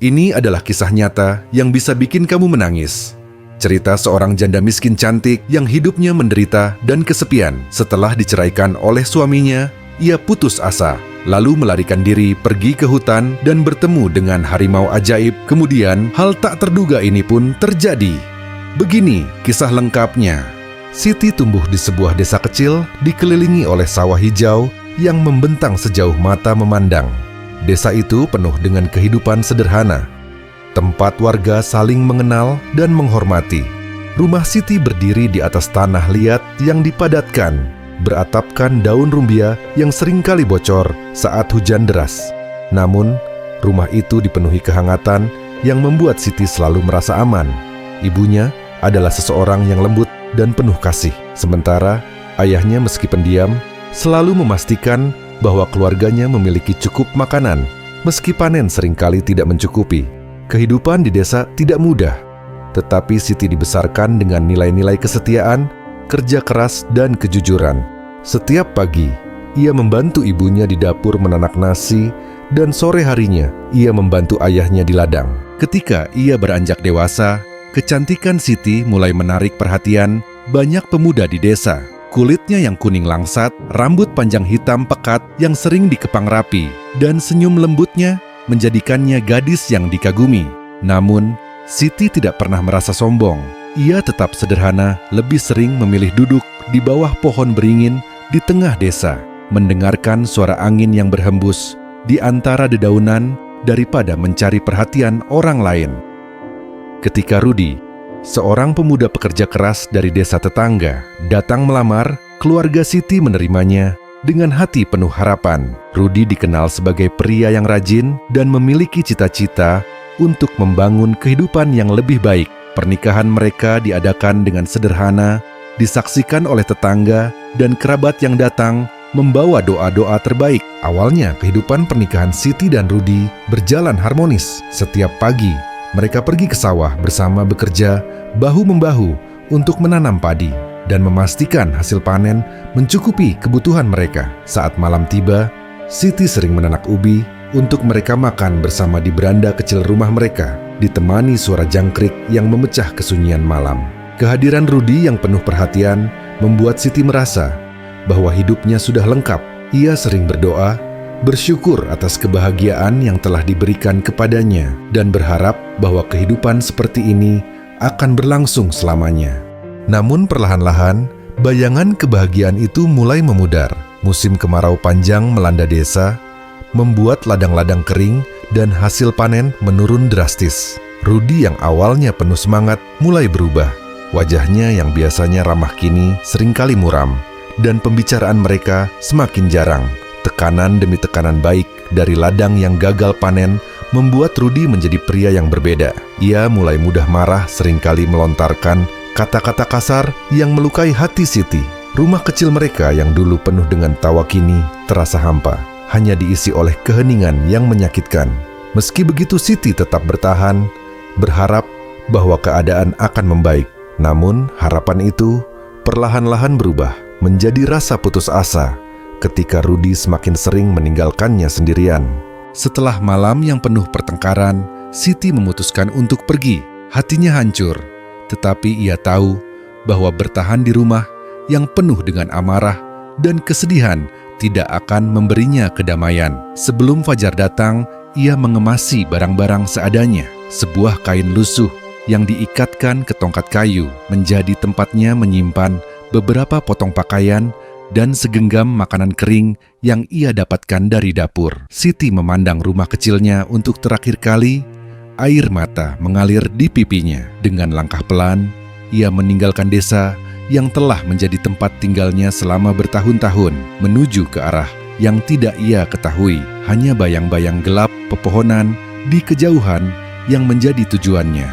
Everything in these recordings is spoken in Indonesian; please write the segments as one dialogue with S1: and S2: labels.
S1: Ini adalah kisah nyata yang bisa bikin kamu menangis. Cerita seorang janda miskin cantik yang hidupnya menderita dan kesepian. Setelah diceraikan oleh suaminya, ia putus asa, lalu melarikan diri pergi ke hutan dan bertemu dengan harimau ajaib. Kemudian, hal tak terduga ini pun terjadi. Begini kisah lengkapnya. Siti tumbuh di sebuah desa kecil dikelilingi oleh sawah hijau yang membentang sejauh mata memandang. Desa itu penuh dengan kehidupan sederhana. Tempat warga saling mengenal dan menghormati. Rumah Siti berdiri di atas tanah liat yang dipadatkan, beratapkan daun rumbia yang seringkali bocor saat hujan deras. Namun, rumah itu dipenuhi kehangatan yang membuat Siti selalu merasa aman. Ibunya adalah seseorang yang lembut dan penuh kasih. Sementara, ayahnya meski pendiam, selalu memastikan bahwa keluarganya memiliki cukup makanan, meski panen seringkali tidak mencukupi. Kehidupan di desa tidak mudah, tetapi Siti dibesarkan dengan nilai-nilai kesetiaan, kerja keras, dan kejujuran. Setiap pagi, ia membantu ibunya di dapur menanak nasi, dan sore harinya ia membantu ayahnya di ladang. Ketika ia beranjak dewasa, kecantikan Siti mulai menarik perhatian banyak pemuda di desa. Kulitnya yang kuning langsat, rambut panjang hitam pekat yang sering dikepang rapi, dan senyum lembutnya menjadikannya gadis yang dikagumi. Namun, Siti tidak pernah merasa sombong. Ia tetap sederhana, lebih sering memilih duduk di bawah pohon beringin di tengah desa, mendengarkan suara angin yang berhembus di antara dedaunan daripada mencari perhatian orang lain. Ketika Rudi, seorang pemuda pekerja keras dari desa tetangga, datang melamar, keluarga Siti menerimanya dengan hati penuh harapan. Rudi dikenal sebagai pria yang rajin dan memiliki cita-cita untuk membangun kehidupan yang lebih baik. Pernikahan mereka diadakan dengan sederhana, disaksikan oleh tetangga dan kerabat yang datang membawa doa-doa terbaik. Awalnya, kehidupan pernikahan Siti dan Rudi berjalan harmonis. Setiap pagi, mereka pergi ke sawah bersama bekerja bahu-membahu untuk menanam padi dan memastikan hasil panen mencukupi kebutuhan mereka. Saat malam tiba, Siti sering menanak ubi untuk mereka makan bersama di beranda kecil rumah mereka, ditemani suara jangkrik yang memecah kesunyian malam. Kehadiran Rudi yang penuh perhatian membuat Siti merasa bahwa hidupnya sudah lengkap. Ia sering berdoa, bersyukur atas kebahagiaan yang telah diberikan kepadanya, dan berharap bahwa kehidupan seperti ini akan berlangsung selamanya. Namun perlahan-lahan, bayangan kebahagiaan itu mulai memudar. Musim kemarau panjang melanda desa, membuat ladang-ladang kering dan hasil panen menurun drastis. Rudi yang awalnya penuh semangat mulai berubah. Wajahnya yang biasanya ramah kini seringkali muram, dan pembicaraan mereka semakin jarang. Tekanan demi tekanan baik dari ladang yang gagal panen membuat Rudi menjadi pria yang berbeda. Ia mulai mudah marah, seringkali melontarkan kata-kata kasar yang melukai hati Siti. Rumah kecil mereka yang dulu penuh dengan tawa kini terasa hampa, hanya diisi oleh keheningan yang menyakitkan. Meski begitu, Siti tetap bertahan, berharap bahwa keadaan akan membaik. Namun harapan itu perlahan-lahan berubah menjadi rasa putus asa ketika Rudi semakin sering meninggalkannya sendirian. Setelah malam yang penuh pertengkaran, Siti memutuskan untuk pergi. Hatinya hancur, tetapi ia tahu bahwa bertahan di rumah yang penuh dengan amarah dan kesedihan tidak akan memberinya kedamaian. Sebelum fajar datang, ia mengemasi barang-barang seadanya. Sebuah kain lusuh yang diikatkan ke tongkat kayu menjadi tempatnya menyimpan beberapa potong pakaian dan segenggam makanan kering yang ia dapatkan dari dapur. Siti memandang rumah kecilnya untuk terakhir kali. Air mata mengalir di pipinya. Dengan langkah pelan, ia meninggalkan desa yang telah menjadi tempat tinggalnya selama bertahun-tahun, menuju ke arah yang tidak ia ketahui. Hanya bayang-bayang gelap pepohonan di kejauhan yang menjadi tujuannya.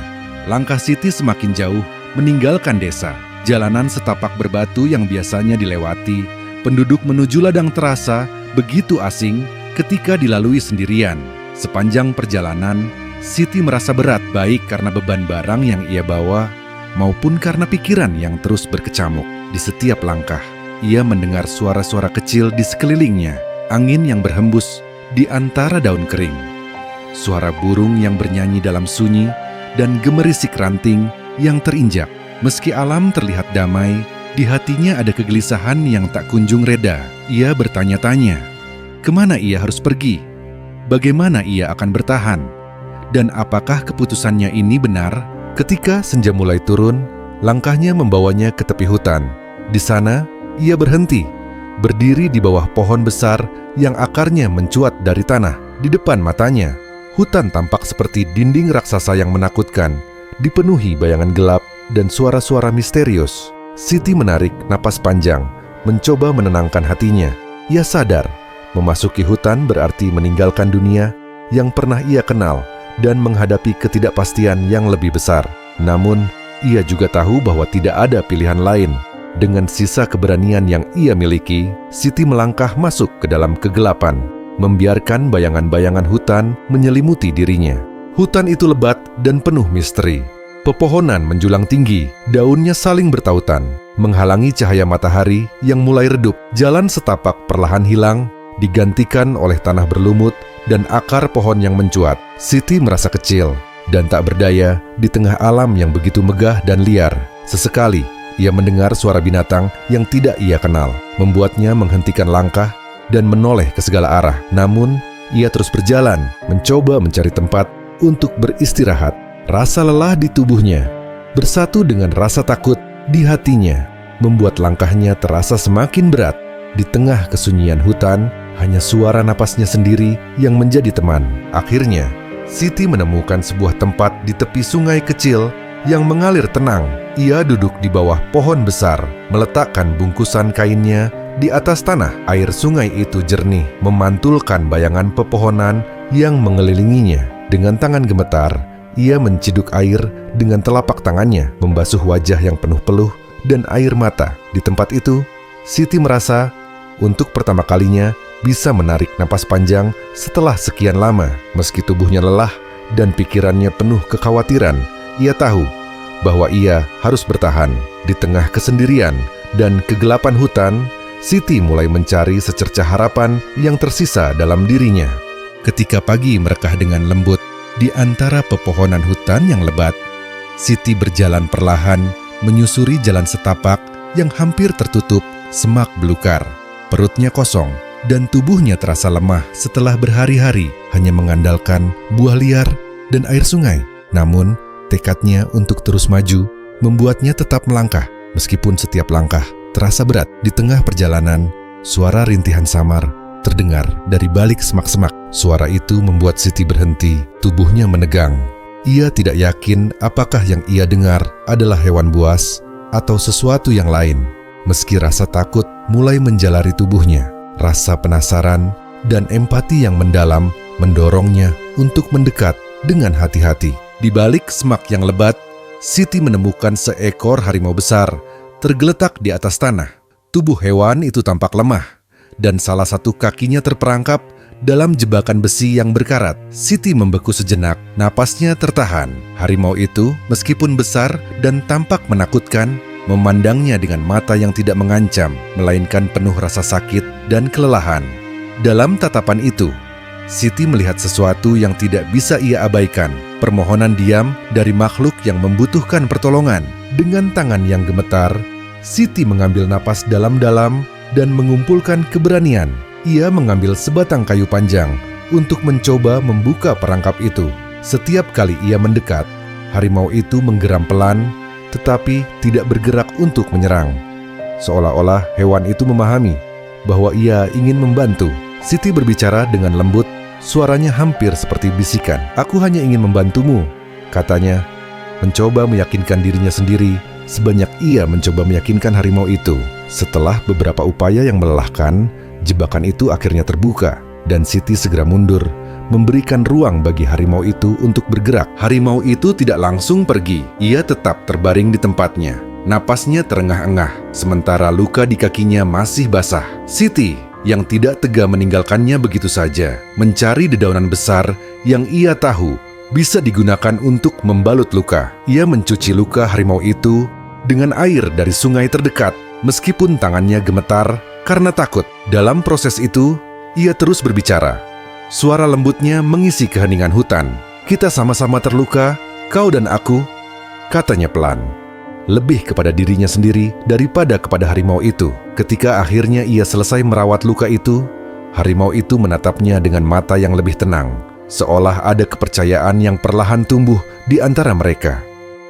S1: Langkah Siti semakin jauh meninggalkan desa. Jalanan setapak berbatu yang biasanya dilewati penduduk menuju ladang terasa begitu asing ketika dilalui sendirian. Sepanjang perjalanan, Siti merasa berat, baik karena beban barang yang ia bawa maupun karena pikiran yang terus berkecamuk. Di setiap langkah, ia mendengar suara-suara kecil di sekelilingnya, angin yang berhembus di antara daun kering. suara burung yang bernyanyi dalam sunyi, dan gemerisik ranting yang terinjak. Meski alam terlihat damai, di hatinya ada kegelisahan yang tak kunjung reda. Ia bertanya-tanya, kemana ia harus pergi? Bagaimana ia akan bertahan? Dan apakah keputusannya ini benar? Ketika senja mulai turun, langkahnya membawanya ke tepi hutan. Di sana, ia berhenti, berdiri di bawah pohon besar yang akarnya mencuat dari tanah. Di depan matanya, hutan tampak seperti dinding raksasa yang menakutkan, dipenuhi bayangan gelap dan suara-suara misterius. Siti menarik napas panjang, mencoba menenangkan hatinya. Ia sadar, memasuki hutan berarti meninggalkan dunia yang pernah ia kenal dan menghadapi ketidakpastian yang lebih besar. Namun, ia juga tahu bahwa tidak ada pilihan lain. Dengan sisa keberanian yang ia miliki, Siti melangkah masuk ke dalam kegelapan, membiarkan bayangan-bayangan hutan menyelimuti dirinya. Hutan itu lebat dan penuh misteri. Pepohonan menjulang tinggi, daunnya saling bertautan, menghalangi cahaya matahari yang mulai redup. Jalan setapak perlahan hilang, digantikan oleh tanah berlumut dan akar pohon yang mencuat. Siti merasa kecil dan tak berdaya di tengah alam yang begitu megah dan liar. Sesekali, ia mendengar suara binatang yang tidak ia kenal, membuatnya menghentikan langkah dan menoleh ke segala arah. Namun, ia terus berjalan, mencoba mencari tempat untuk beristirahat. Rasa lelah di tubuhnya, bersatu dengan rasa takut di hatinya, membuat langkahnya terasa semakin berat. Di tengah kesunyian hutan, hanya suara napasnya sendiri yang menjadi teman. Akhirnya, Siti menemukan sebuah tempat di tepi sungai kecil yang mengalir tenang. Ia duduk di bawah pohon besar, meletakkan bungkusan kainnya di atas tanah. Air sungai itu jernih, memantulkan bayangan pepohonan yang mengelilinginya. Dengan tangan gemetar, ia menciduk air dengan telapak tangannya, membasuh wajah yang penuh peluh dan air mata. Di tempat itu, Siti merasa untuk pertama kalinya bisa menarik napas panjang setelah sekian lama. Meski tubuhnya lelah dan pikirannya penuh kekhawatiran, ia tahu bahwa ia harus bertahan. Di tengah kesendirian dan kegelapan hutan, Siti mulai mencari secercah harapan yang tersisa dalam dirinya. Ketika pagi merekah dengan lembut di antara pepohonan hutan yang lebat, Siti berjalan perlahan menyusuri jalan setapak yang hampir tertutup semak belukar. Perutnya kosong dan tubuhnya terasa lemah setelah berhari-hari hanya mengandalkan buah liar dan air sungai. Namun, tekadnya untuk terus maju membuatnya tetap melangkah, meskipun setiap langkah terasa berat. Di tengah perjalanan, suara rintihan samar terdengar dari balik semak-semak. Suara itu membuat Siti berhenti, tubuhnya menegang. Ia tidak yakin apakah yang ia dengar adalah hewan buas atau sesuatu yang lain. Meski rasa takut mulai menjalari tubuhnya, rasa penasaran dan empati yang mendalam mendorongnya untuk mendekat dengan hati-hati. Di balik semak yang lebat, Siti menemukan seekor harimau besar tergeletak di atas tanah. Tubuh hewan itu tampak lemah, dan salah satu kakinya terperangkap dalam jebakan besi yang berkarat. Siti membeku sejenak, napasnya tertahan. Harimau itu, meskipun besar dan tampak menakutkan, memandangnya dengan mata yang tidak mengancam, melainkan penuh rasa sakit dan kelelahan. Dalam tatapan itu, Siti melihat sesuatu yang tidak bisa ia abaikan, permohonan diam dari makhluk yang membutuhkan pertolongan. Dengan tangan yang gemetar, Siti mengambil napas dalam-dalam dan mengumpulkan keberanian. Ia mengambil sebatang kayu panjang untuk mencoba membuka perangkap itu. Setiap kali ia mendekat, harimau itu menggeram pelan, tetapi tidak bergerak untuk menyerang. Seolah-olah hewan itu memahami bahwa ia ingin membantu. Siti berbicara dengan lembut, suaranya hampir seperti bisikan. "Aku hanya ingin membantumu," katanya, mencoba meyakinkan dirinya sendiri sebanyak ia mencoba meyakinkan harimau itu. Setelah beberapa upaya yang melelahkan, jebakan itu akhirnya terbuka dan Siti segera mundur, memberikan ruang bagi harimau itu untuk bergerak. Harimau itu tidak langsung pergi. Ia tetap terbaring di tempatnya. Napasnya terengah-engah, sementara luka di kakinya masih basah. Siti, yang tidak tega meninggalkannya begitu saja, mencari dedaunan besar yang ia tahu bisa digunakan untuk membalut luka. Ia mencuci luka harimau itu dengan air dari sungai terdekat, meskipun tangannya gemetar karena takut. Dalam proses itu, ia terus berbicara. Suara lembutnya mengisi keheningan hutan. "Kita sama-sama terluka, kau dan aku," katanya pelan. Lebih kepada dirinya sendiri daripada kepada harimau itu. Ketika akhirnya ia selesai merawat luka itu, harimau itu menatapnya dengan mata yang lebih tenang, seolah ada kepercayaan yang perlahan tumbuh di antara mereka.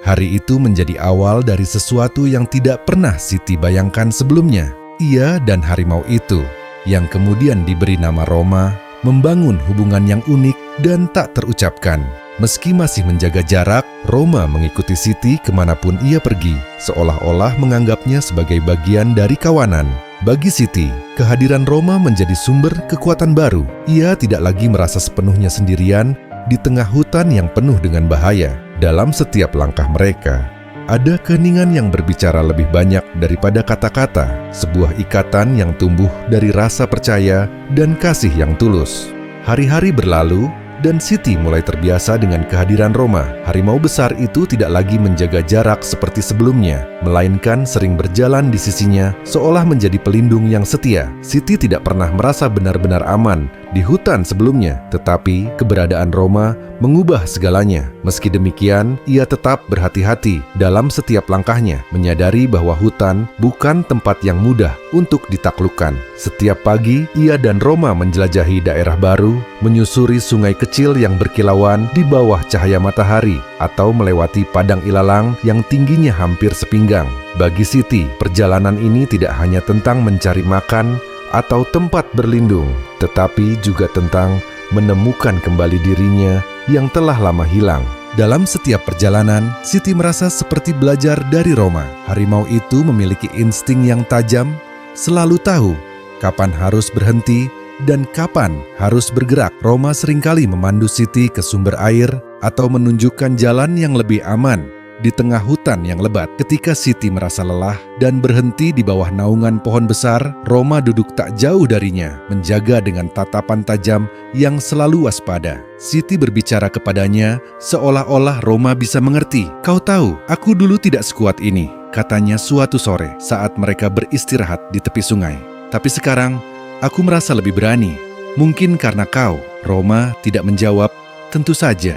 S1: Hari itu menjadi awal dari sesuatu yang tidak pernah Siti bayangkan sebelumnya. Ia dan harimau itu, yang kemudian diberi nama Roma, membangun hubungan yang unik dan tak terucapkan. Meski masih menjaga jarak, Roma mengikuti Siti kemanapun ia pergi, seolah-olah menganggapnya sebagai bagian dari kawanan. Bagi Siti, kehadiran Roma menjadi sumber kekuatan baru. Ia tidak lagi merasa sepenuhnya sendirian di tengah hutan yang penuh dengan bahaya. Dalam setiap langkah mereka, ada keheningan yang berbicara lebih banyak daripada kata-kata, sebuah ikatan yang tumbuh dari rasa percaya dan kasih yang tulus. Hari-hari berlalu, dan Siti mulai terbiasa dengan kehadiran Roma. Harimau besar itu tidak lagi menjaga jarak seperti sebelumnya, melainkan sering berjalan di sisinya seolah menjadi pelindung yang setia. Siti tidak pernah merasa benar-benar aman di hutan sebelumnya, tetapi keberadaan Roma mengubah segalanya. Meski demikian, ia tetap berhati-hati dalam setiap langkahnya, menyadari bahwa hutan bukan tempat yang mudah untuk ditaklukkan. Setiap pagi, ia dan Roma menjelajahi daerah baru, menyusuri sungai kecil yang berkilauan di bawah cahaya matahari, atau melewati padang ilalang yang tingginya hampir sepinggang. Bagi Siti, perjalanan ini tidak hanya tentang mencari makan atau tempat berlindung, tetapi juga tentang menemukan kembali dirinya yang telah lama hilang. Dalam setiap perjalanan, Siti merasa seperti belajar dari Roma. Harimau itu memiliki insting yang tajam, selalu tahu kapan harus berhenti dan kapan harus bergerak. Roma seringkali memandu Siti ke sumber air atau menunjukkan jalan yang lebih aman di tengah hutan yang lebat. Ketika Siti merasa lelah dan berhenti di bawah naungan pohon besar, Roma duduk tak jauh darinya, menjaga dengan tatapan tajam yang selalu waspada. Siti berbicara kepadanya seolah-olah Roma bisa mengerti. "Kau tahu, aku dulu tidak sekuat ini," katanya suatu sore saat mereka beristirahat di tepi sungai. "Tapi sekarang, aku merasa lebih berani. Mungkin karena kau." Roma tidak menjawab, "Tentu saja."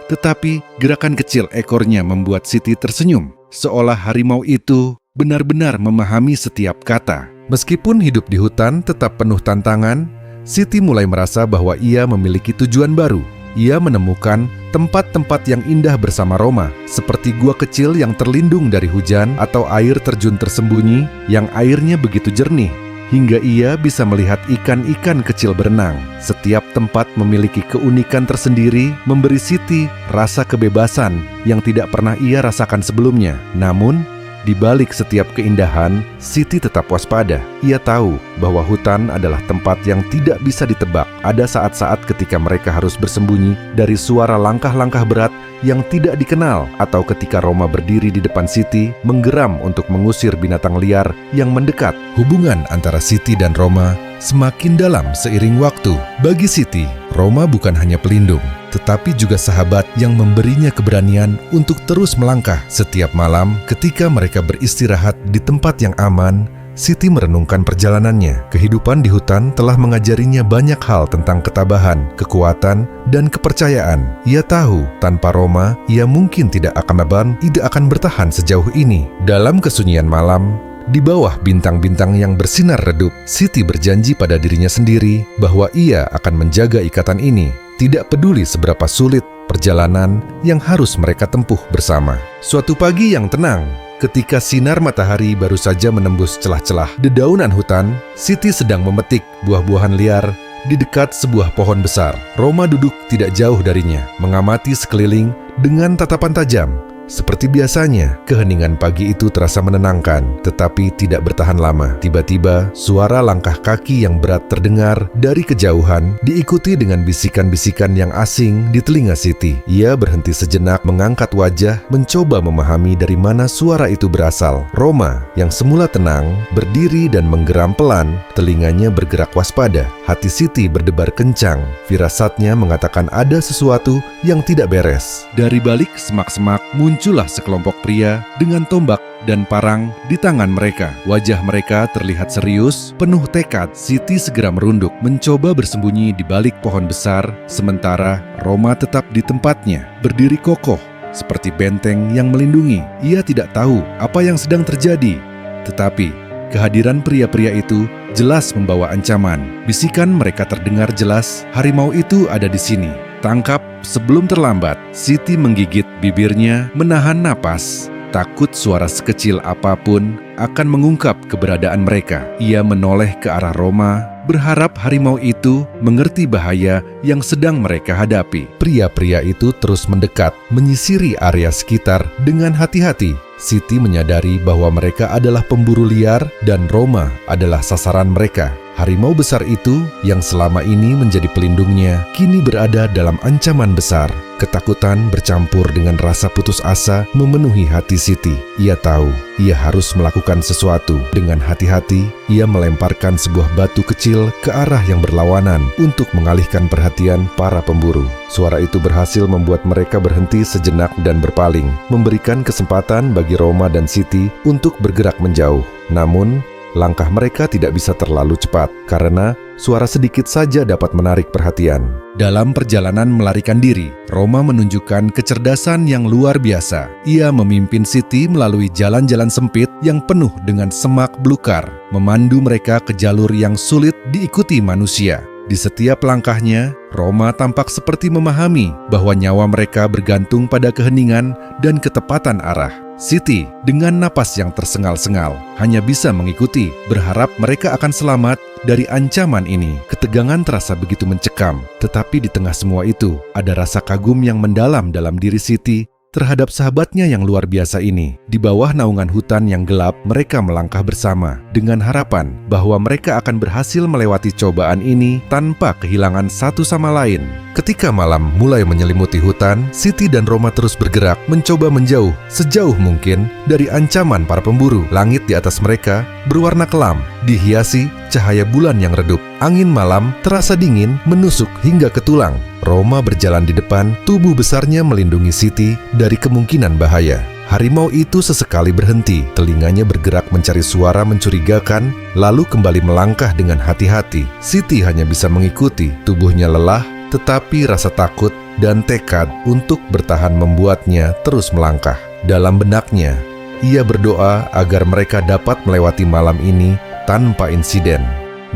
S1: Tetapi gerakan kecil ekornya membuat Siti tersenyum, seolah harimau itu benar-benar memahami setiap kata. Meskipun hidup di hutan tetap penuh tantangan, Siti mulai merasa bahwa ia memiliki tujuan baru. Ia menemukan tempat-tempat yang indah bersama Roma, seperti gua kecil yang terlindung dari hujan atau air terjun tersembunyi yang airnya begitu jernih, hingga ia bisa melihat ikan-ikan kecil berenang. Setiap tempat memiliki keunikan tersendiri, memberi Siti rasa kebebasan yang tidak pernah ia rasakan sebelumnya. Namun, di balik setiap keindahan, Siti tetap waspada. Ia tahu bahwa hutan adalah tempat yang tidak bisa ditebak. Ada saat-saat ketika mereka harus bersembunyi dari suara langkah-langkah berat yang tidak dikenal, atau ketika Roma berdiri di depan Siti, menggeram untuk mengusir binatang liar yang mendekat. Hubungan antara Siti dan Roma semakin dalam seiring waktu. Bagi Siti, Roma bukan hanya pelindung, tetapi juga sahabat yang memberinya keberanian untuk terus melangkah. Setiap malam, ketika mereka beristirahat di tempat yang aman, Siti merenungkan perjalanannya. Kehidupan di hutan telah mengajarinya banyak hal tentang ketabahan, kekuatan, dan kepercayaan. Ia tahu, tanpa Roma, ia mungkin tidak akan bertahan sejauh ini. Dalam kesunyian malam, di bawah bintang-bintang yang bersinar redup, Siti berjanji pada dirinya sendiri bahwa ia akan menjaga ikatan ini, tidak peduli seberapa sulit perjalanan yang harus mereka tempuh bersama. Suatu pagi yang tenang, ketika sinar matahari baru saja menembus celah-celah dedaunan hutan, Siti sedang memetik buah-buahan liar di dekat sebuah pohon besar. Roma duduk tidak jauh darinya, mengamati sekeliling dengan tatapan tajam. Seperti biasanya, keheningan pagi itu terasa menenangkan, tetapi tidak bertahan lama. Tiba-tiba, suara langkah kaki yang berat terdengar dari kejauhan, diikuti dengan bisikan-bisikan yang asing di telinga Siti. Ia berhenti sejenak, mengangkat wajah, mencoba memahami dari mana suara itu berasal. Roma, yang semula tenang, berdiri dan menggeram pelan, telinganya bergerak waspada. Hati Siti berdebar kencang, firasatnya mengatakan ada sesuatu yang tidak beres. Dari balik semak-semak muncul muncullah sekelompok pria dengan tombak dan parang di tangan mereka. Wajah mereka terlihat serius, penuh tekad. Siti segera merunduk, mencoba bersembunyi di balik pohon besar, sementara Roma tetap di tempatnya, berdiri kokoh, seperti benteng yang melindungi. Ia tidak tahu apa yang sedang terjadi, tetapi kehadiran pria-pria itu jelas membawa ancaman. Bisikan mereka terdengar jelas, harimau itu ada di sini. Tangkap sebelum terlambat. Siti menggigit bibirnya, menahan napas. Takut suara sekecil apapun akan mengungkap keberadaan mereka. Ia menoleh ke arah Roma, berharap harimau itu mengerti bahaya yang sedang mereka hadapi. Pria-pria itu terus mendekat, menyisiri area sekitar dengan hati-hati. Siti menyadari bahwa mereka adalah pemburu liar dan Roma adalah sasaran mereka. Harimau besar itu yang selama ini menjadi pelindungnya kini berada dalam ancaman besar. Ketakutan bercampur dengan rasa putus asa memenuhi hati Siti. Ia tahu ia harus melakukan sesuatu. Dengan hati-hati, ia melemparkan sebuah batu kecil ke arah yang berlawanan untuk mengalihkan perhatian para pemburu. Suara itu berhasil membuat mereka berhenti sejenak dan berpaling, memberikan kesempatan bagi Roma dan Siti untuk bergerak menjauh. Namun, langkah mereka tidak bisa terlalu cepat, karena suara sedikit saja dapat menarik perhatian. Dalam perjalanan melarikan diri, Roma menunjukkan kecerdasan yang luar biasa. Ia memimpin Siti melalui jalan-jalan sempit yang penuh dengan semak belukar, memandu mereka ke jalur yang sulit diikuti manusia. Di setiap langkahnya, Roma tampak seperti memahami bahwa nyawa mereka bergantung pada keheningan dan ketepatan arah. Siti, dengan napas yang tersengal-sengal, hanya bisa mengikuti, berharap mereka akan selamat dari ancaman ini. Ketegangan terasa begitu mencekam, tetapi di tengah semua itu, ada rasa kagum yang mendalam dalam diri Siti terhadap sahabatnya yang luar biasa ini. Di bawah naungan hutan yang gelap, mereka melangkah bersama dengan harapan bahwa mereka akan berhasil melewati cobaan ini tanpa kehilangan satu sama lain. Ketika malam mulai menyelimuti hutan, Siti dan Roma terus bergerak, mencoba menjauh sejauh mungkin dari ancaman para pemburu. Langit di atas mereka berwarna kelam, dihiasi cahaya bulan yang redup. Angin malam terasa dingin, menusuk hingga ke tulang. Roma berjalan di depan, tubuh besarnya melindungi Siti dari kemungkinan bahaya. Harimau itu sesekali berhenti, telinganya bergerak mencari suara mencurigakan, lalu kembali melangkah dengan hati-hati. Siti hanya bisa mengikuti, tubuhnya lelah, tetapi rasa takut dan tekad untuk bertahan membuatnya terus melangkah. Dalam benaknya, ia berdoa agar mereka dapat melewati malam ini tanpa insiden.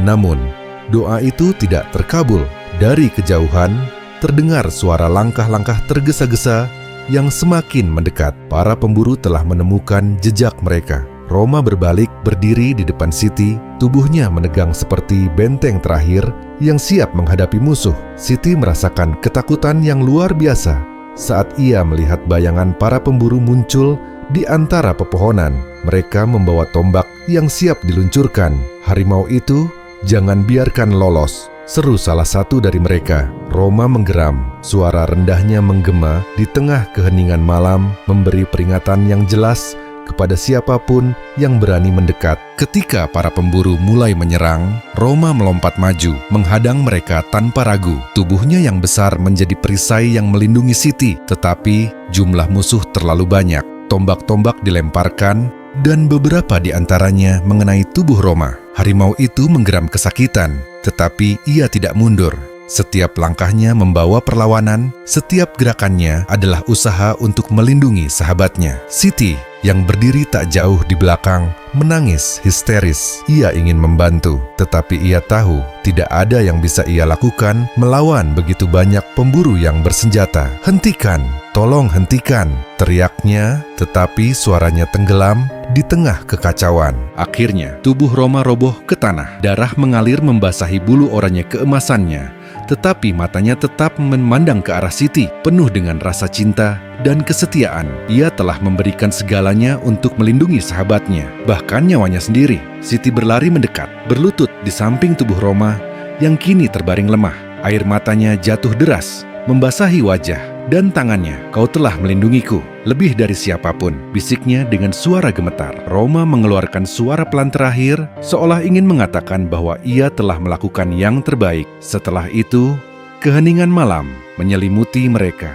S1: Namun, doa itu tidak terkabul. Dari kejauhan, terdengar suara langkah-langkah tergesa-gesa yang semakin mendekat. Para pemburu telah menemukan jejak mereka. Roma berbalik berdiri di depan Siti, tubuhnya menegang seperti benteng terakhir yang siap menghadapi musuh. Siti merasakan ketakutan yang luar biasa saat ia melihat bayangan para pemburu muncul di antara pepohonan. Mereka membawa tombak yang siap diluncurkan. Harimau itu, jangan biarkan lolos, seru salah satu dari mereka. Roma menggeram, suara rendahnya menggema di tengah keheningan malam, memberi peringatan yang jelas kepada siapapun yang berani mendekat. Ketika para pemburu mulai menyerang, Roma melompat maju, menghadang mereka tanpa ragu. Tubuhnya yang besar menjadi perisai yang melindungi Siti, tetapi jumlah musuh terlalu banyak. Tombak-tombak dilemparkan, dan beberapa di antaranya mengenai tubuh Roma. Harimau itu menggeram kesakitan, tetapi ia tidak mundur. Setiap langkahnya membawa perlawanan, setiap gerakannya adalah usaha untuk melindungi sahabatnya. Siti, yang berdiri tak jauh di belakang, menangis histeris. Ia ingin membantu, tetapi ia tahu tidak ada yang bisa ia lakukan melawan begitu banyak pemburu yang bersenjata. "Hentikan! Tolong hentikan!" teriaknya, tetapi suaranya tenggelam di tengah kekacauan. Akhirnya, tubuh Roma roboh ke tanah. Darah mengalir membasahi bulu oranye keemasannya, tetapi matanya tetap memandang ke arah Siti, penuh dengan rasa cinta dan kesetiaan. Ia telah memberikan segalanya untuk melindungi sahabatnya, bahkan nyawanya sendiri. Siti berlari mendekat, berlutut di samping tubuh Roma yang kini terbaring lemah. Air matanya jatuh deras, membasahi wajah dan tangannya. "Kau telah melindungiku lebih dari siapapun," bisiknya dengan suara gemetar. Roma mengeluarkan suara pelan terakhir, seolah ingin mengatakan bahwa ia telah melakukan yang terbaik. Setelah itu, keheningan malam menyelimuti mereka.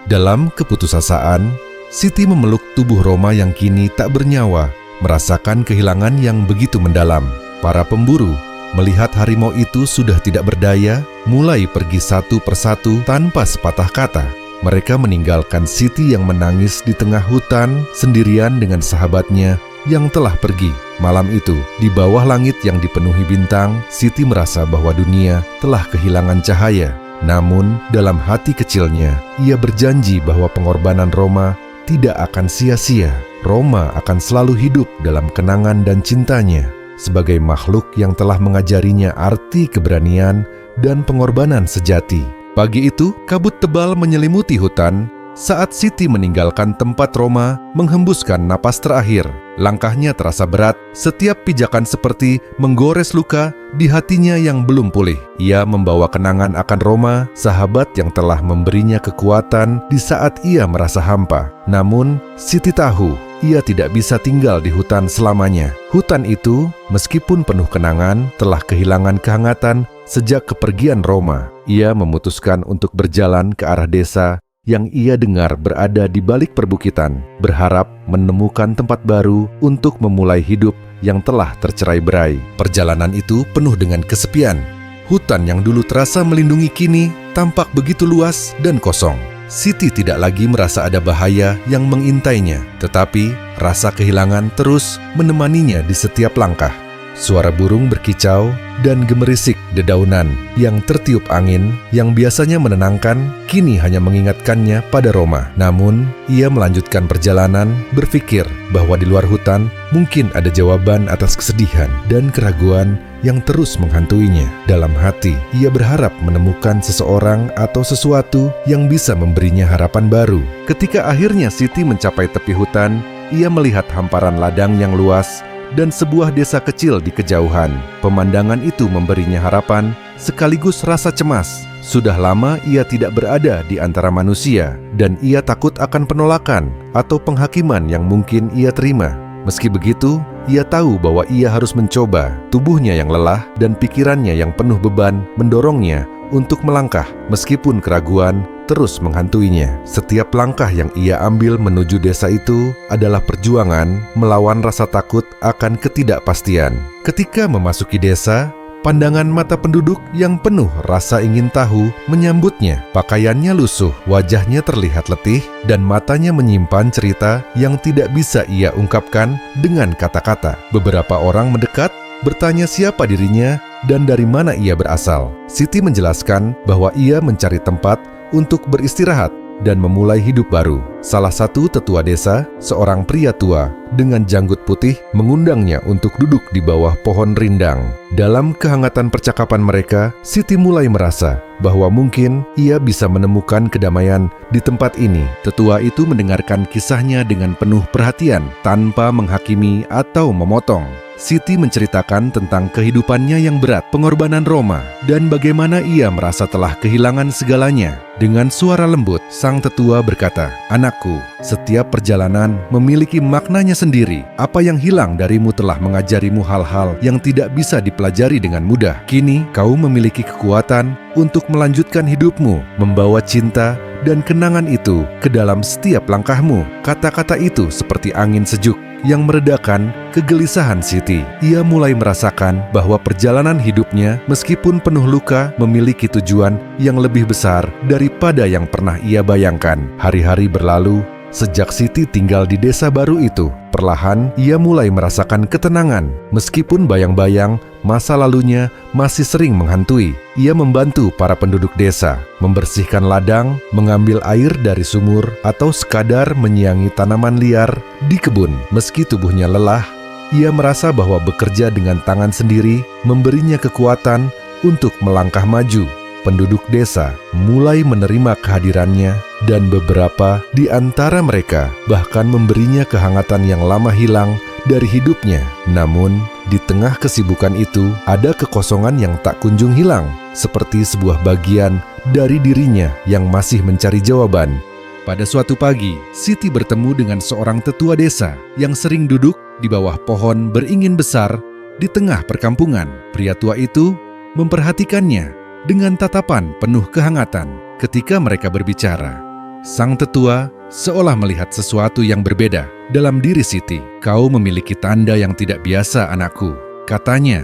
S1: Dalam keputusasaan, Siti memeluk tubuh Roma yang kini tak bernyawa, merasakan kehilangan yang begitu mendalam. Para pemburu melihat harimau itu sudah tidak berdaya, mulai pergi satu persatu tanpa sepatah kata. Mereka meninggalkan Siti yang menangis di tengah hutan sendirian dengan sahabatnya yang telah pergi. Malam itu, di bawah langit yang dipenuhi bintang, Siti merasa bahwa dunia telah kehilangan cahaya. Namun, dalam hati kecilnya, ia berjanji bahwa pengorbanan Roma tidak akan sia-sia. Roma akan selalu hidup dalam kenangan dan cintanya sebagai makhluk yang telah mengajarinya arti keberanian dan pengorbanan sejati. Pagi itu, kabut tebal menyelimuti hutan saat Siti meninggalkan tempat Roma menghembuskan napas terakhir. Langkahnya terasa berat, setiap pijakan seperti menggores luka di hatinya yang belum pulih. Ia membawa kenangan akan Roma, sahabat yang telah memberinya kekuatan di saat ia merasa hampa. Namun, Siti tahu ia tidak bisa tinggal di hutan selamanya. Hutan itu, meskipun penuh kenangan, telah kehilangan kehangatan sejak kepergian Roma. Ia memutuskan untuk berjalan ke arah desa yang ia dengar berada di balik perbukitan, berharap menemukan tempat baru untuk memulai hidup yang telah tercerai-berai. Perjalanan itu penuh dengan kesepian. Hutan yang dulu terasa melindungi kini tampak begitu luas dan kosong. Siti tidak lagi merasa ada bahaya yang mengintainya, tetapi rasa kehilangan terus menemaninya di setiap langkah. Suara burung berkicau dan gemerisik dedaunan yang tertiup angin yang biasanya menenangkan, kini hanya mengingatkannya pada Roma. Namun, ia melanjutkan perjalanan, berpikir bahwa di luar hutan mungkin ada jawaban atas kesedihan dan keraguan yang terus menghantuinya. Dalam hati, ia berharap menemukan seseorang atau sesuatu yang bisa memberinya harapan baru. Ketika akhirnya Siti mencapai tepi hutan, ia melihat hamparan ladang yang luas dan sebuah desa kecil di kejauhan. Pemandangan itu memberinya harapan sekaligus rasa cemas. Sudah lama ia tidak berada di antara manusia dan ia takut akan penolakan atau penghakiman yang mungkin ia terima. Meski begitu, ia tahu bahwa ia harus mencoba. Tubuhnya yang lelah dan pikirannya yang penuh beban mendorongnya untuk melangkah meskipun keraguan terus menghantuinya. Setiap langkah yang ia ambil menuju desa itu adalah perjuangan melawan rasa takut akan ketidakpastian. Ketika memasuki desa, pandangan mata penduduk yang penuh rasa ingin tahu menyambutnya. Pakaiannya lusuh, wajahnya terlihat letih, dan matanya menyimpan cerita yang tidak bisa ia ungkapkan dengan kata-kata. Beberapa orang mendekat, bertanya siapa dirinya dan dari mana ia berasal. Siti menjelaskan bahwa ia mencari tempat untuk beristirahat dan memulai hidup baru. Salah satu tetua desa, seorang pria tua dengan janggut putih, mengundangnya untuk duduk di bawah pohon rindang. Dalam kehangatan percakapan mereka, Siti mulai merasa bahwa mungkin ia bisa menemukan kedamaian di tempat ini. Tetua itu mendengarkan kisahnya dengan penuh perhatian, tanpa menghakimi atau memotong. Siti menceritakan tentang kehidupannya yang berat, pengorbanan Roma, dan bagaimana ia merasa telah kehilangan segalanya. Dengan suara lembut, sang tetua berkata, "Anakku, setiap perjalanan memiliki maknanya sendiri. Apa yang hilang darimu telah mengajarimu hal-hal yang tidak bisa dipelajari dengan mudah. Kini kau memiliki kekuatan untuk melanjutkan hidupmu, membawa cinta dan kenangan itu ke dalam setiap langkahmu." Kata-kata itu seperti angin sejuk yang meredakan kegelisahan Siti. Ia mulai merasakan bahwa perjalanan hidupnya meskipun penuh luka memiliki tujuan yang lebih besar daripada yang pernah ia bayangkan. Hari-hari berlalu sejak Siti tinggal di desa baru itu. Perlahan ia mulai merasakan ketenangan. Meskipun bayang-bayang masa lalunya masih sering menghantui. Ia membantu para penduduk desa, membersihkan ladang, mengambil air dari sumur, atau sekadar menyiangi tanaman liar di kebun. Meski tubuhnya lelah, ia merasa bahwa bekerja dengan tangan sendiri memberinya kekuatan untuk melangkah maju. Penduduk desa mulai menerima kehadirannya dan beberapa di antara mereka bahkan memberinya kehangatan yang lama hilang dari hidupnya. Namun, di tengah kesibukan itu ada kekosongan yang tak kunjung hilang, seperti sebuah bagian dari dirinya yang masih mencari jawaban. Pada suatu pagi, Siti bertemu dengan seorang tetua desa yang sering duduk di bawah pohon beringin besar di tengah perkampungan. Pria tua itu memperhatikannya dengan tatapan penuh kehangatan. Ketika mereka berbicara, sang tetua seolah melihat sesuatu yang berbeda dalam diri Siti. "Kau memiliki tanda yang tidak biasa, anakku," katanya,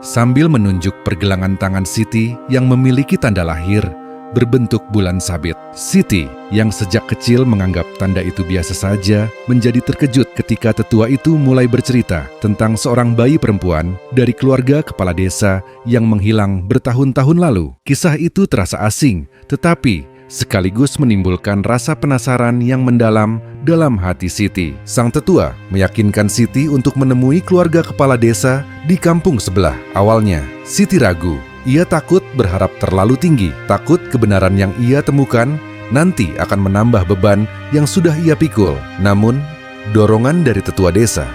S1: sambil menunjuk pergelangan tangan Siti yang memiliki tanda lahir berbentuk bulan sabit. Siti, yang sejak kecil menganggap tanda itu biasa saja, menjadi terkejut ketika tetua itu mulai bercerita tentang seorang bayi perempuan dari keluarga kepala desa yang menghilang bertahun-tahun lalu. Kisah itu terasa asing, tetapi sekaligus menimbulkan rasa penasaran yang mendalam dalam hati Siti. Sang tetua meyakinkan Siti untuk menemui keluarga kepala desa di kampung sebelah. Awalnya, Siti ragu. Ia takut berharap terlalu tinggi, takut kebenaran yang ia temukan nanti akan menambah beban yang sudah ia pikul. Namun, dorongan dari tetua desa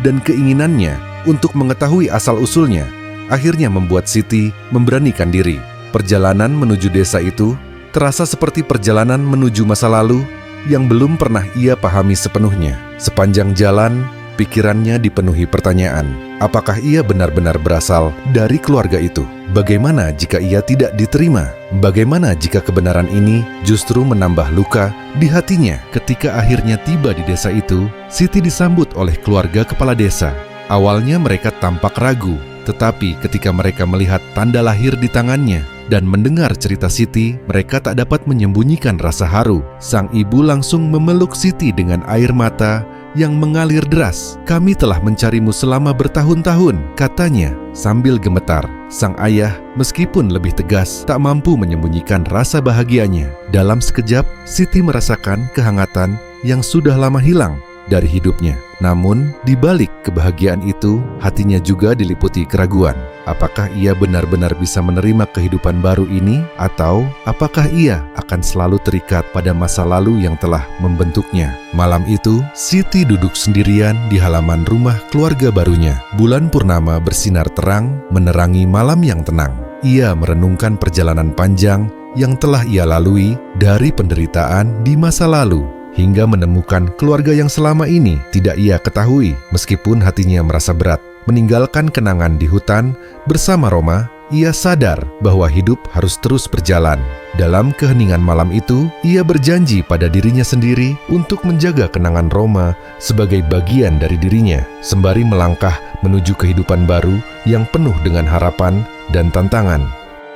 S1: dan keinginannya untuk mengetahui asal-usulnya akhirnya membuat Siti memberanikan diri. Perjalanan menuju desa itu terasa seperti perjalanan menuju masa lalu yang belum pernah ia pahami sepenuhnya. Sepanjang jalan, pikirannya dipenuhi pertanyaan. Apakah ia benar-benar berasal dari keluarga itu? Bagaimana jika ia tidak diterima? Bagaimana jika kebenaran ini justru menambah luka di hatinya? Ketika akhirnya tiba di desa itu, Siti disambut oleh keluarga kepala desa. Awalnya mereka tampak ragu, tetapi ketika mereka melihat tanda lahir di tangannya dan mendengar cerita Siti, mereka tak dapat menyembunyikan rasa haru. Sang ibu langsung memeluk Siti dengan air mata yang mengalir deras. "Kami telah mencarimu selama bertahun-tahun," katanya sambil gemetar. Sang ayah, meskipun lebih tegas, tak mampu menyembunyikan rasa bahagianya. Dalam sekejap, Siti merasakan kehangatan yang sudah lama hilang dari hidupnya. Namun, di balik kebahagiaan itu, hatinya juga diliputi keraguan. Apakah ia benar-benar bisa menerima kehidupan baru ini? Atau apakah ia akan selalu terikat pada masa lalu yang telah membentuknya? Malam itu, Siti duduk sendirian di halaman rumah keluarga barunya. Bulan purnama bersinar terang, menerangi malam yang tenang. Ia merenungkan perjalanan panjang yang telah ia lalui dari penderitaan di masa lalu hingga menemukan keluarga yang selama ini tidak ia ketahui. Meskipun hatinya merasa berat meninggalkan kenangan di hutan bersama Roma, ia sadar bahwa hidup harus terus berjalan. Dalam keheningan malam itu, ia berjanji pada dirinya sendiri untuk menjaga kenangan Roma sebagai bagian dari dirinya, sembari melangkah menuju kehidupan baru yang penuh dengan harapan dan tantangan.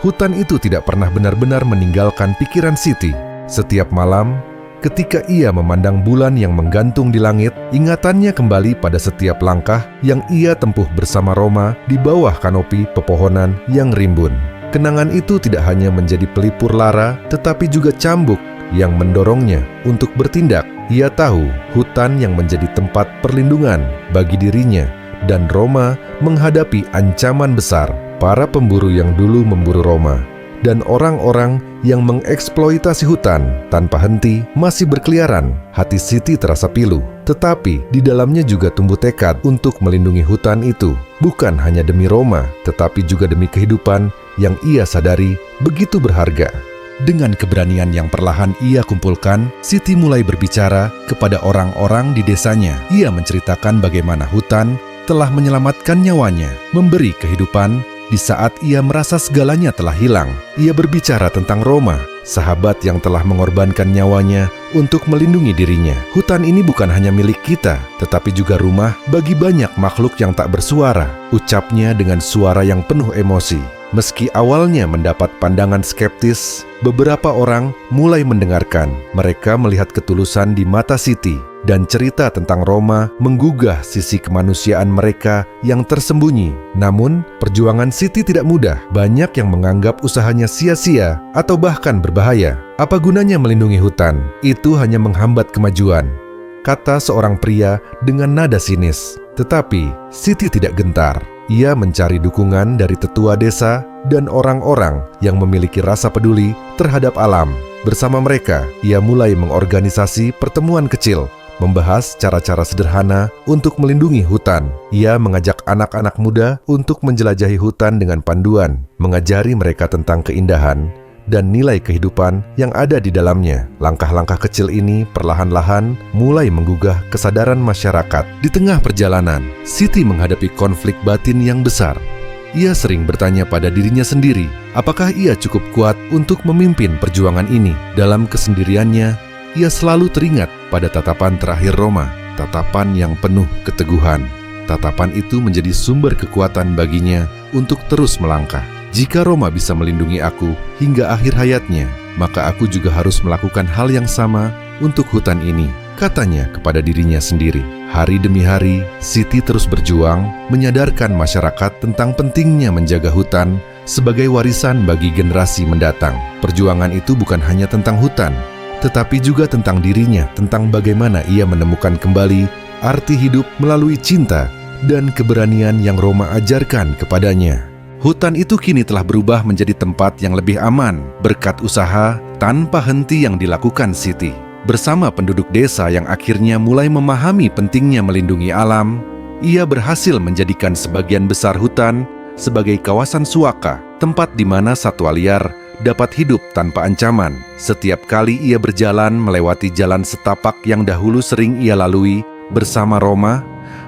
S1: Hutan itu tidak pernah benar-benar meninggalkan pikiran Siti. Setiap malam, ketika ia memandang bulan yang menggantung di langit, ingatannya kembali pada setiap langkah yang ia tempuh bersama Roma di bawah kanopi pepohonan yang rimbun. Kenangan itu tidak hanya menjadi pelipur lara, tetapi juga cambuk yang mendorongnya untuk bertindak. Ia tahu hutan yang menjadi tempat perlindungan bagi dirinya dan Roma menghadapi ancaman besar. Para pemburu yang dulu memburu Roma dan orang-orang yang mengeksploitasi hutan tanpa henti masih berkeliaran. Hati Siti terasa pilu, tetapi di dalamnya juga tumbuh tekad untuk melindungi hutan itu, bukan hanya demi Roma, tetapi juga demi kehidupan yang ia sadari begitu berharga. Dengan keberanian yang perlahan ia kumpulkan, Siti mulai berbicara kepada orang-orang di desanya. Ia menceritakan bagaimana hutan telah menyelamatkan nyawanya, memberi kehidupan di saat ia merasa segalanya telah hilang. Ia berbicara tentang Roma, sahabat yang telah mengorbankan nyawanya untuk melindungi dirinya. Hutan ini bukan hanya milik kita, tetapi juga rumah bagi banyak makhluk yang tak bersuara, ucapnya dengan suara yang penuh emosi. Meski awalnya mendapat pandangan skeptis, beberapa orang mulai mendengarkan. Mereka melihat ketulusan di mata Siti, dan cerita tentang Roma menggugah sisi kemanusiaan mereka yang tersembunyi. Namun, perjuangan Siti tidak mudah. Banyak yang menganggap usahanya sia-sia atau bahkan berbahaya. "Apa gunanya melindungi hutan? Itu hanya menghambat kemajuan," kata seorang pria dengan nada sinis. Tetapi Siti tidak gentar. Ia mencari dukungan dari tetua desa dan orang-orang yang memiliki rasa peduli terhadap alam. Bersama mereka, ia mulai mengorganisasi pertemuan kecil, membahas cara-cara sederhana untuk melindungi hutan. Ia mengajak anak-anak muda untuk menjelajahi hutan dengan panduan, mengajari mereka tentang keindahan dan nilai kehidupan yang ada di dalamnya. Langkah-langkah kecil ini perlahan-lahan mulai menggugah kesadaran masyarakat. Di tengah perjalanan, Siti menghadapi konflik batin yang besar. Ia sering bertanya pada dirinya sendiri, apakah ia cukup kuat untuk memimpin perjuangan ini? Dalam kesendiriannya, ia selalu teringat pada tatapan terakhir Roma, tatapan yang penuh keteguhan. Tatapan itu menjadi sumber kekuatan baginya untuk terus melangkah. Jika Roma bisa melindungi aku hingga akhir hayatnya, maka aku juga harus melakukan hal yang sama untuk hutan ini, katanya kepada dirinya sendiri. Hari demi hari, Siti terus berjuang menyadarkan masyarakat tentang pentingnya menjaga hutan sebagai warisan bagi generasi mendatang. Perjuangan itu bukan hanya tentang hutan, tetapi juga tentang dirinya, tentang bagaimana ia menemukan kembali arti hidup melalui cinta dan keberanian yang Roma ajarkan kepadanya. Hutan itu kini telah berubah menjadi tempat yang lebih aman berkat usaha tanpa henti yang dilakukan Siti. Bersama penduduk desa yang akhirnya mulai memahami pentingnya melindungi alam, ia berhasil menjadikan sebagian besar hutan sebagai kawasan suaka, tempat di mana satwa liar dapat hidup tanpa ancaman. Setiap kali ia berjalan melewati jalan setapak yang dahulu sering ia lalui bersama Roma,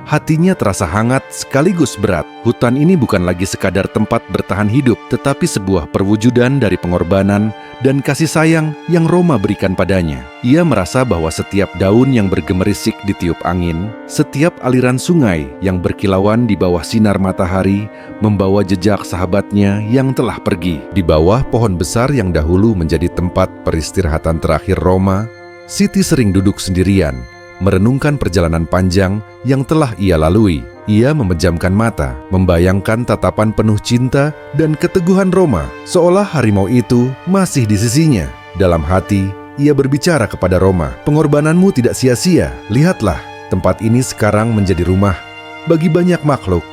S1: hatinya terasa hangat sekaligus berat. Hutan ini bukan lagi sekadar tempat bertahan hidup, tetapi sebuah perwujudan dari pengorbanan dan kasih sayang yang Roma berikan padanya. Ia merasa bahwa setiap daun yang bergemerisik ditiup angin, setiap aliran sungai yang berkilauan di bawah sinar matahari membawa jejak sahabatnya yang telah pergi. Di bawah pohon besar yang dahulu menjadi tempat peristirahatan terakhir Roma, Siti sering duduk sendirian, merenungkan perjalanan panjang yang telah ia lalui. Ia memejamkan mata, membayangkan tatapan penuh cinta dan keteguhan Roma, seolah harimau itu masih di sisinya. Dalam hati, ia berbicara kepada Roma, "Pengorbananmu tidak sia-sia. Lihatlah, tempat ini sekarang menjadi rumah bagi banyak makhluk.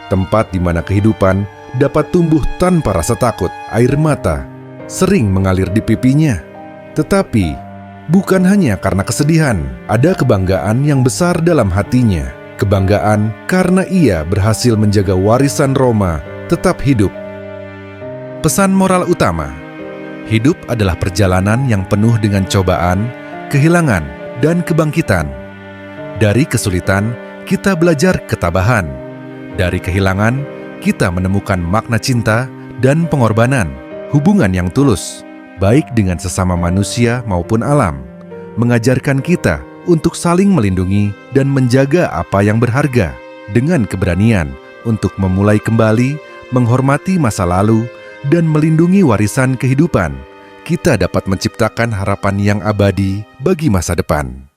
S1: Tempat di mana kehidupan dapat tumbuh tanpa rasa takut." Air mata sering mengalir di pipinya. Tetapi bukan hanya karena kesedihan, ada kebanggaan yang besar dalam hatinya. Kebanggaan karena ia berhasil menjaga warisan Roma tetap hidup. Pesan moral utama: hidup adalah perjalanan yang penuh dengan cobaan, kehilangan, dan kebangkitan. Dari kesulitan, kita belajar ketabahan. Dari kehilangan, kita menemukan makna cinta dan pengorbanan. Hubungan yang tulus, baik dengan sesama manusia maupun alam, mengajarkan kita untuk saling melindungi dan menjaga apa yang berharga. Dengan keberanian untuk memulai kembali, menghormati masa lalu, dan melindungi warisan kehidupan, kita dapat menciptakan harapan yang abadi bagi masa depan.